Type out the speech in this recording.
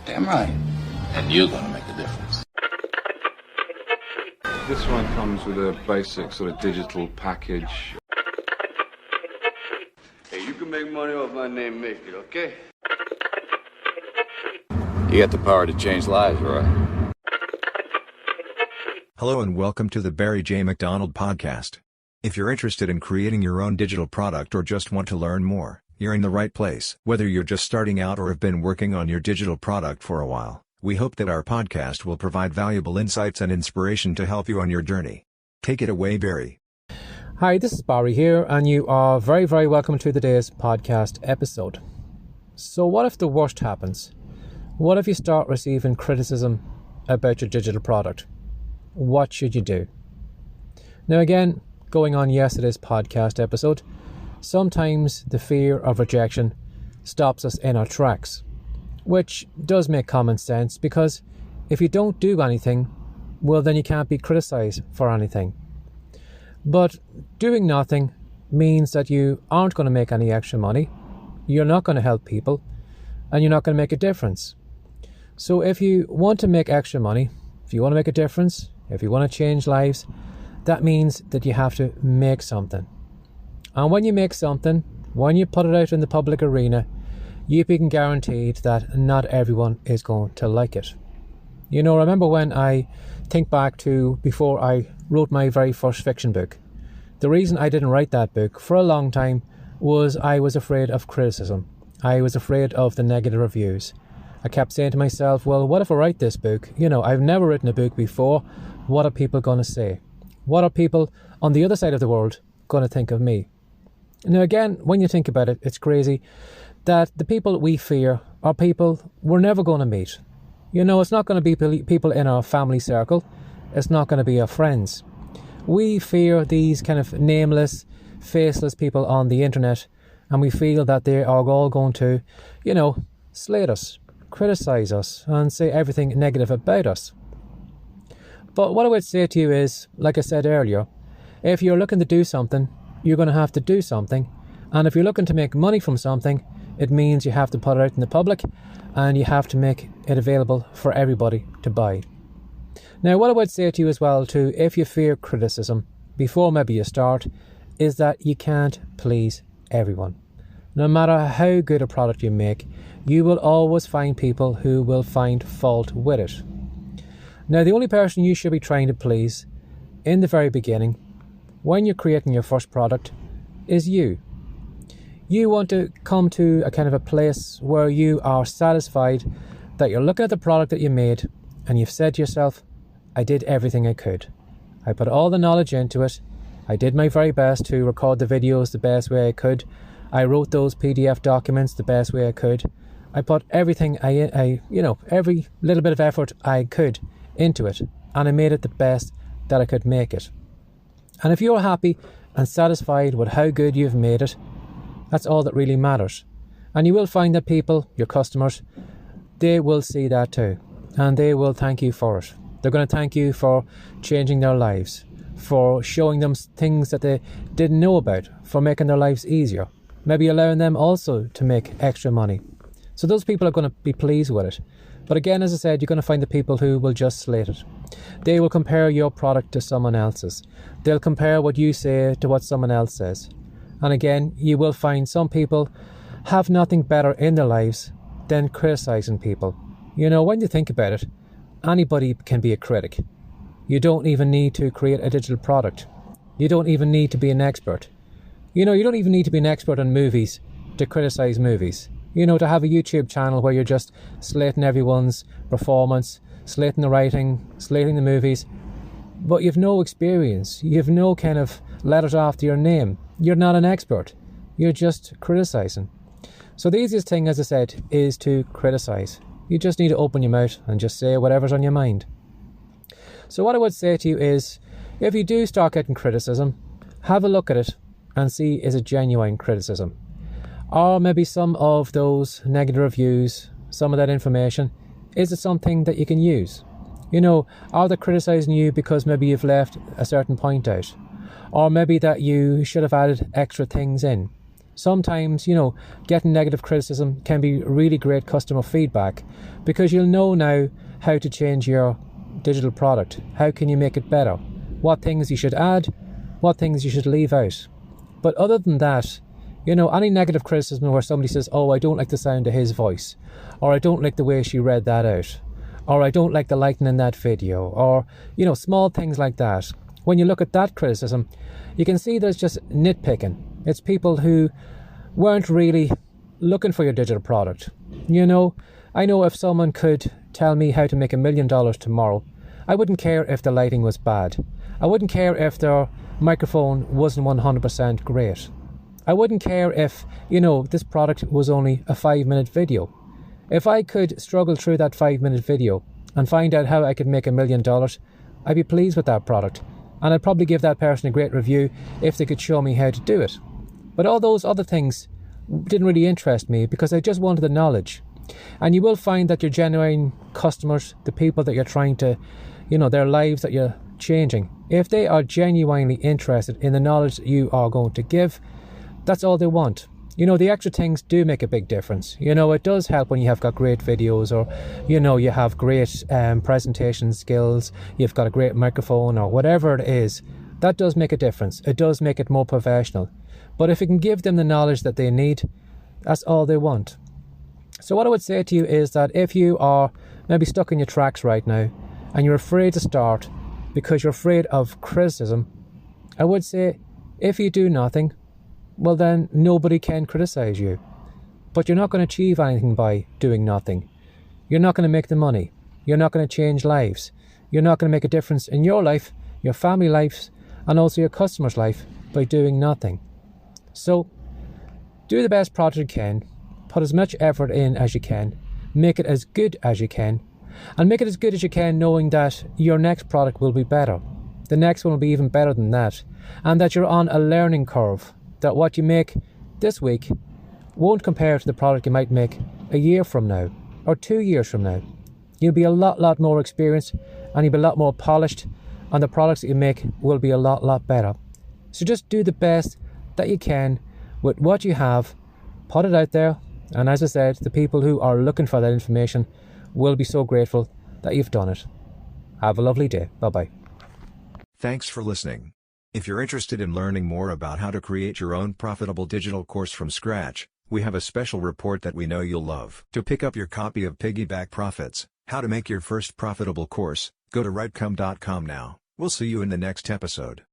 Damn right. And you're gonna make a difference. This one comes with a basic sort of digital package. Hey, you can make money off my name, make it, okay? You got the power to change lives, right? Hello and welcome to the Barry J. McDonald Podcast. If you're interested in creating your own digital product or just want to learn more, you're in the right place. Whether you're just starting out or have been working on your digital product for a while, we hope that our podcast will provide valuable insights and inspiration to help you on your journey. Take it away, Barry. Hi, this is Barry here, and you are very, very welcome to today's podcast episode. So what if the worst happens? What if you start receiving criticism about your digital product? What should you do? Now again, going on yesterday's podcast episode, sometimes the fear of rejection stops us in our tracks, which does make common sense because if you don't do anything, well then you can't be criticised for anything. But doing nothing means that you aren't going to make any extra money, you're not going to help people, and you're not going to make a difference. So if you want to make extra money, if you want to make a difference, if you want to change lives, that means that you have to make something. And when you make something, when you put it out in the public arena, you can guarantee that not everyone is going to like it. You know, remember when I think back to before I wrote my very first fiction book, the reason I didn't write that book for a long time was I was afraid of criticism. I was afraid of the negative reviews. I kept saying to myself, well, what if I write this book? You know, I've never written a book before. What are people going to say? What are people on the other side of the world going to think of me? Now again, when you think about it, it's crazy that the people we fear are people we're never going to meet. You know, it's not going to be people in our family circle. It's not going to be our friends. We fear these kind of nameless, faceless people on the internet, and we feel that they are all going to, you know, slate us, criticize us, and say everything negative about us. But what I would say to you is, like I said earlier, if you're looking to do something, you're going to have to do something. And if you're looking to make money from something, it means you have to put it out in the public and you have to make it available for everybody to buy. Now, what I would say to you as well, too, if you fear criticism, before maybe you start, is that you can't please everyone. No matter how good a product you make, you will always find people who will find fault with it. Now, the only person you should be trying to please in the very beginning, when you're creating your first product, is you. You want to come to a kind of a place where you are satisfied that you're looking at the product that you made and you've said to yourself, I did everything I could. I put all the knowledge into it. I did my very best to record the videos the best way I could. I wrote those PDF documents the best way I could. I put everything every little bit of effort I could into it, and I made it the best that I could make it. And if you're happy and satisfied with how good you've made it, that's all that really matters. And you will find that people, your customers, they will see that too, and they will thank you for it. They're going to thank you for changing their lives, for showing them things that they didn't know about, for making their lives easier, maybe allowing them also to make extra money. So those people are going to be pleased with it. But again, as I said, you're going to find the people who will just slate it. They will compare your product to someone else's. They'll compare what you say to what someone else says. And again, you will find some people have nothing better in their lives than criticizing people. You know, when you think about it, anybody can be a critic. You don't even need to create a digital product. You don't even need to be an expert. You know, you don't even need to be an expert on movies to criticize movies. You know, to have a YouTube channel where you're just slating everyone's performance, slating the writing, slating the movies, but you've no experience. You've no kind of letters after your name. You're not an expert. You're just criticizing. So the easiest thing, as I said, is to criticize. You just need to open your mouth and just say whatever's on your mind. So what I would say to you is, if you do start getting criticism, have a look at it and see is it genuine criticism. Or maybe some of those negative reviews, some of that information, is it something that you can use? You know, are they criticizing you because maybe you've left a certain point out? Or maybe that you should have added extra things in? Sometimes, getting negative criticism can be really great customer feedback, because you'll know now how to change your digital product. How can you make it better? What things you should add, what things you should leave out. But other than that, any negative criticism where somebody says, oh, I don't like the sound of his voice, or I don't like the way she read that out, or I don't like the lighting in that video, or, small things like that. When you look at that criticism, you can see there's just nitpicking. It's people who weren't really looking for your digital product. I know if someone could tell me how to make $1 million tomorrow, I wouldn't care if the lighting was bad. I wouldn't care if their microphone wasn't 100% great. I wouldn't care if, this product was only a 5-minute video. If I could struggle through that 5-minute video and find out how I could make $1 million, I'd be pleased with that product. And I'd probably give that person a great review if they could show me how to do it. But all those other things didn't really interest me, because I just wanted the knowledge. And you will find that your genuine customers, the people that you're trying to, their lives that you're changing, if they are genuinely interested in the knowledge that you are going to give, that's all they want. The extra things do make a big difference. It does help when you have got great videos, or, you have great presentation skills, you've got a great microphone, or whatever it is. That does make a difference. It does make it more professional. But if you can give them the knowledge that they need, that's all they want. So what I would say to you is that if you are maybe stuck in your tracks right now, and you're afraid to start because you're afraid of criticism, I would say, if you do nothing, well then nobody can criticize you. But you're not going to achieve anything by doing nothing. You're not going to make the money. You're not going to change lives. You're not going to make a difference in your life, your family lives, and also your customer's life by doing nothing. So, do the best product you can, put as much effort in as you can, make it as good as you can, and make it as good as you can knowing that your next product will be better. The next one will be even better than that, and that you're on a learning curve, that what you make this week won't compare to the product you might make a year from now, or 2 years from now. You'll be a lot more experienced, and you'll be a lot more polished, and the products that you make will be a lot better. So just do the best that you can with what you have, put it out there, and as I said, the people who are looking for that information will be so grateful that you've done it. Have a lovely day. Bye-bye. Thanks for listening. If you're interested in learning more about how to create your own profitable digital course from scratch, we have a special report that we know you'll love. To pick up your copy of Piggyback Profits, How to Make Your First Profitable Course, go to writecom.com now. We'll see you in the next episode.